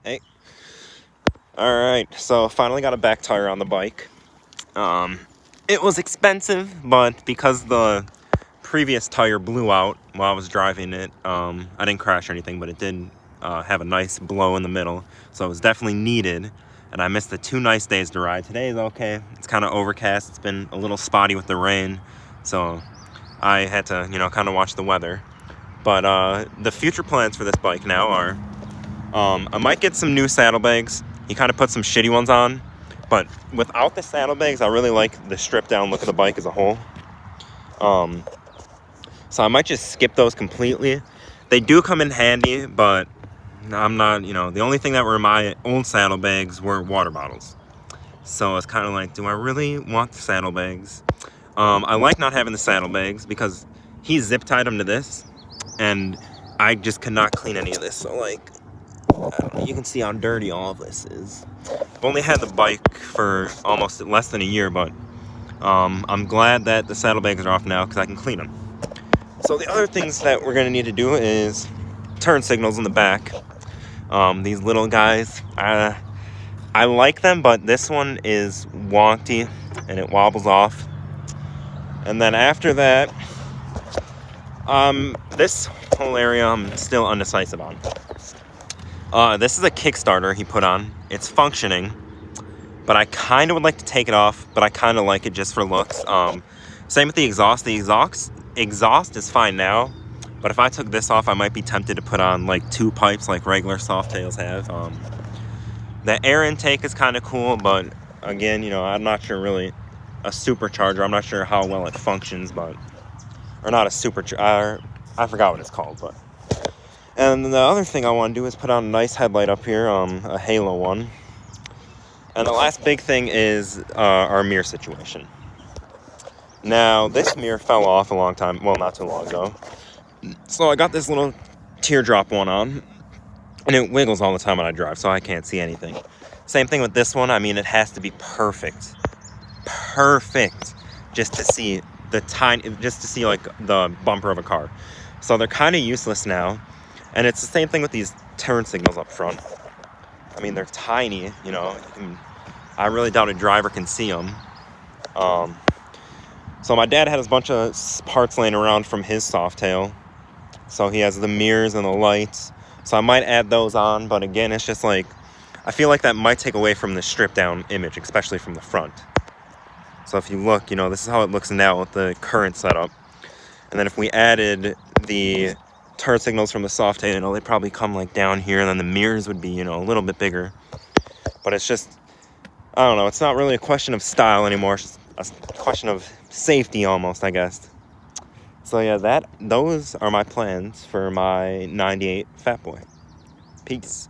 Hey. Alright, so finally got a back tire on the bike. It was expensive, but because the previous tire blew out while I was driving it, I didn't crash or anything, but it did have a nice blow in the middle. So it was definitely needed, and I missed the 2 nice days to ride. Today is okay. It's kind of overcast. It's been a little spotty with the rain, so I had to, kind of watch the weather. But the future plans for this bike now are I might get some new saddlebags. He kind of put some shitty ones on, but without the saddlebags, I really like the stripped down look of the bike as a whole. So I might just skip those completely. They do come in handy, but I'm not, the only thing that were in my old saddlebags were water bottles. So it's kind of like, do I really want the saddlebags? I like not having the saddlebags because he zip tied them to this, and I just cannot clean any of this. So like, I don't know, you can see how dirty all of this is. I've only had the bike for almost less than a year, but I'm glad that the saddlebags are off now because I can clean them. So the other things that we're going to need to do is turn signals in the back. These little guys, I like them, but this one is wonky and it wobbles off. And then after that, this whole area I'm still undecisive on. This is a Kickstarter he put on. It's functioning, but I kind of would like to take it off, but I kind of like it just for looks. Same with the exhaust. The exhaust is fine now, but if I took this off, I might be tempted to put on like 2 pipes like regular Softails have. The air intake is kind of cool, but again, I'm not sure really. A supercharger, I'm not sure how well it functions, but, or not a supercharger, I forgot what it's called, but. And the other thing I want to do is put on a nice headlight up here, a halo one. And the last big thing is our mirror situation. Now, this mirror fell off a long time, well, not too long ago. So I got this little teardrop one on, and it wiggles all the time when I drive, so I can't see anything. Same thing with this one. I mean, it has to be perfect, just to see like the bumper of a car. So they're kind of useless now. And it's the same thing with these turn signals up front. I mean, they're tiny, I really doubt a driver can see them. So my dad had a bunch of parts laying around from his Softail. So he has the mirrors and the lights. So I might add those on, but again, it's just like, I feel like that might take away from the stripped down image, especially from the front. So if you look, this is how it looks now with the current setup. And then if we added the turn signals from the Softail, they'd probably come like down here, and then the mirrors would be, a little bit bigger. But it's just, I don't know, it's not really a question of style anymore. It's just a question of safety almost, I guess. So yeah, those are my plans for my 98 Fatboy. Peace.